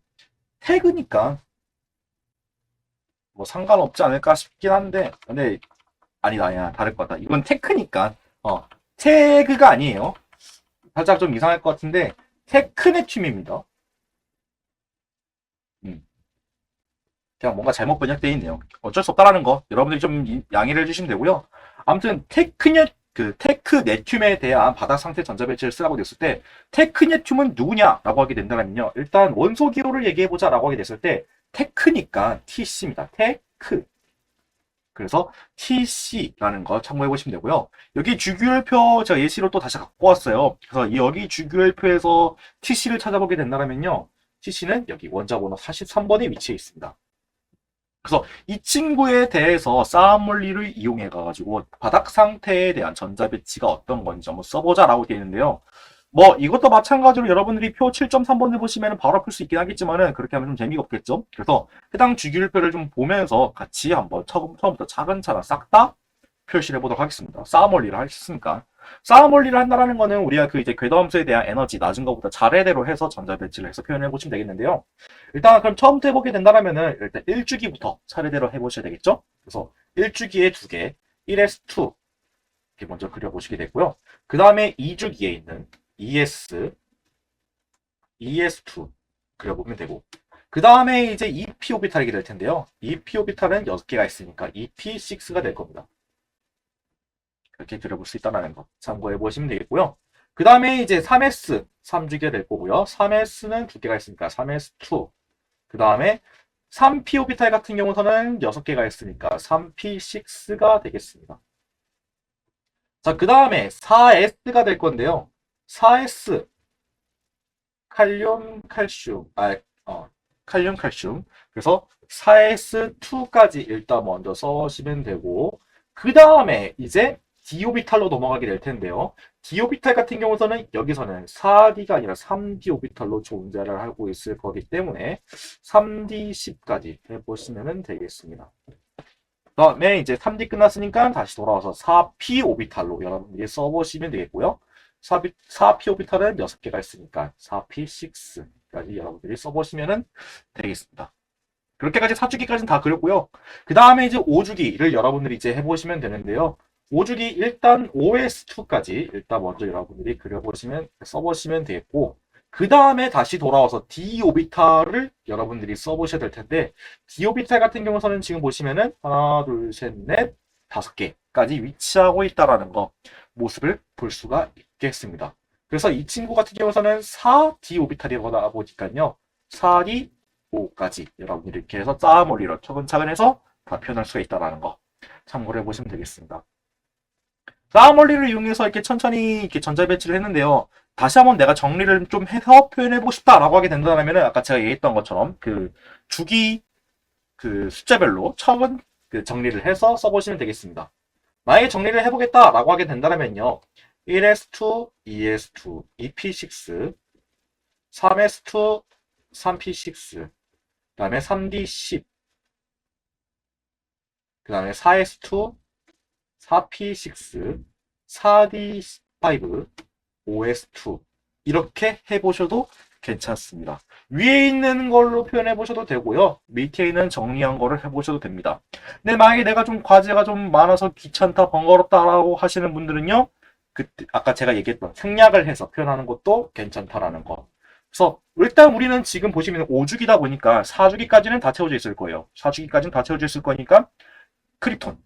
Speaker 1: 태그니까 뭐 상관없지 않을까 싶긴 한데 근데 아니다 다를 것 같다. 이건 테크니까 태그가 아니에요. 살짝 좀 이상할 것 같은데 테크네튬입니다. 그냥 뭔가 잘못 번역되어 있네요. 어쩔 수 없다라는 거 여러분들이 좀 양해를 해주시면 되고요. 아무튼 테크네튬에 대한 바닥 상태 전자 배치를 쓰라고 됐을 때 테크네튬은 누구냐라고 하게 된다면요. 일단 원소 기호를 얘기해보자라고 하게 됐을 때 테크니까 TC입니다. 테크. 그래서 TC라는 거 참고해 보시면 되고요. 여기 주기율표 제가 예시로 또 다시 갖고 왔어요. 그래서 여기 주기율표에서 TC를 찾아보게 된다면요. TC는 여기 원자 번호 43번에 위치해 있습니다. 그래서 이 친구에 대해서 싸움 원리를 이용해 가지고 바닥 상태에 대한 전자 배치가 어떤 건지 한번 써보자라고 되어 있는데요. 뭐 이것도 마찬가지로 여러분들이 표 7.3번을 보시면 바로 풀 수 있긴 하겠지만은 그렇게 하면 좀 재미가 없겠죠. 그래서 해당 주기율표를 좀 보면서 같이 한번 처음부터 차근차근 싹 다 표시를 해보도록 하겠습니다. 싸움 원리를 하셨으니까. 싸움 원리를 한다는 거는 우리가 그 이제 궤도함수에 대한 에너지 낮은 것보다 차례대로 해서 전자 배치를 해서 표현해 보시면 되겠는데요. 일단 그럼 처음부터 해보게 된다면은 일단 1주기부터 차례대로 해보셔야 되겠죠. 그래서 1주기에 2개, 1s2 이렇게 먼저 그려보시게 되고요. 그 다음에 2주기에 있는 ES, ES2 그려보면 되고 그 다음에 이제 EP 오비탈이 될 텐데요. EP 오비탈은 6개가 있으니까 EP6가 될 겁니다. 이렇게 그려볼 수 있다는 거 참고해 보시면 되겠고요. 그 다음에 이제 3S 3주기가 될 거고요. 3S는 2개가 있으니까 3S2 그 다음에 3P 오비탈 같은 경우서는 6개가 있으니까 3P6가 되겠습니다. 자, 그 다음에 4S가 될 건데요. 4S 칼륨, 칼슘, 칼륨, 칼슘. 그래서 4S2까지 일단 먼저 써시면 되고, 그 다음에 이제 D오비탈로 넘어가게 될 텐데요. D오비탈 같은 경우서는 여기서는 4D가 아니라 3D 오비탈로 존재를 하고 있을 거기 때문에 3D10까지 해보시면 되겠습니다. 그 다음에 이제 3D 끝났으니까 다시 돌아와서 4P 오비탈로 여러분들이 써보시면 되겠고요. 4P 오비탈은 6개가 있으니까 4P6까지 여러분들이 써보시면 되겠습니다. 그렇게까지 4주기까지는 다 그렸고요. 그 다음에 이제 5주기를 여러분들이 이제 해보시면 되는데요. 5주기 일단 OS2까지 일단 먼저 여러분들이 써보시면 되겠고, 그 다음에 다시 돌아와서 D 오비탈을 여러분들이 써보셔야 될 텐데, D 오비탈 같은 경우서는 지금 보시면은 하나, 둘, 셋, 넷, 5개까지 위치하고 있다라는 거 모습을 볼 수가 있겠습니다. 그래서 이 친구 같은 경우서는 4D 오비탈이거나 보니까요. 4D 5까지 여러분들이 이렇게 해서 싸움 원리로 차근차근 해서 다 표현할 수가 있다라는 거 참고를 해보시면 되겠습니다. 싸움 원리를 이용해서 이렇게 천천히 이렇게 전자 배치를 했는데요. 다시 한번 내가 정리를 좀 해서 표현해보고 싶다라고 하게 된다면 아까 제가 얘기했던 것처럼 그 주기 그 숫자별로 그 정리를 해서 써보시면 되겠습니다. 만약에 정리를 해보겠다라고 하게 된다면요. 1s2, 2s2, 2p6, 3s2, 3p6, 그 다음에 3d10, 그 다음에 4s2, 4p6, 4d5, 5s2 이렇게 해보셔도 괜찮습니다. 위에 있는 걸로 표현해 보셔도 되고요. 밑에 있는 정리한 거를 해보셔도 됩니다. 근데 만약에 내가 좀 과제가 좀 많아서 귀찮다, 번거롭다라고 하시는 분들은요. 아까 제가 얘기했던 생략을 해서 표현하는 것도 괜찮다라는 거. 그래서 일단 우리는 지금 보시면 5주기다 보니까 4주기까지는 다 채워져 있을 거예요. 4주기까지는 다 채워져 있을 거니까 크리톤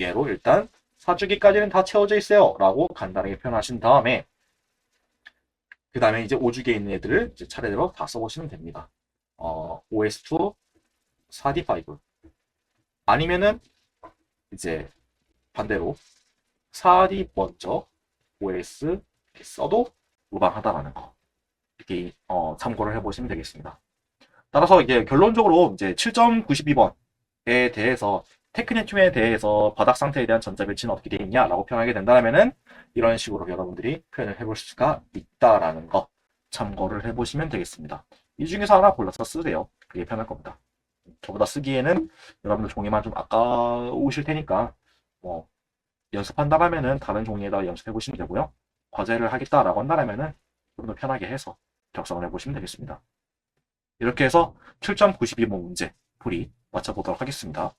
Speaker 1: 얘로 일단 4주기까지는 다 채워져 있어요 라고 간단하게 표현하신 다음에 그 다음에 이제 5주기에 있는 애들을 이제 차례대로 다 써보시면 됩니다. OS2, 4D5 아니면은 이제 반대로 4D 먼저 OS 써도 무방하다라는 거 이렇게 참고를 해보시면 되겠습니다. 따라서 이게 결론적으로 이제 7.92번에 대해서 테크니즘에 대해서 바닥 상태에 대한 전자배치는 어떻게 되어 있냐라고 표현하게 된다면은 이런 식으로 여러분들이 표현을 해볼 수가 있다라는 거 참고를 해보시면 되겠습니다. 이 중에서 하나 골라서 쓰세요. 그게 편할 겁니다. 저보다 쓰기에는 여러분들 종이만 좀 아까우실 테니까 뭐 연습한다면은 다른 종이에다 연습해 보시면 되고요. 과제를 하겠다라고 한다면은 좀 더 편하게 해서 작성을 해보시면 되겠습니다. 이렇게 해서 7.92번 문제 풀이 마쳐보도록 하겠습니다.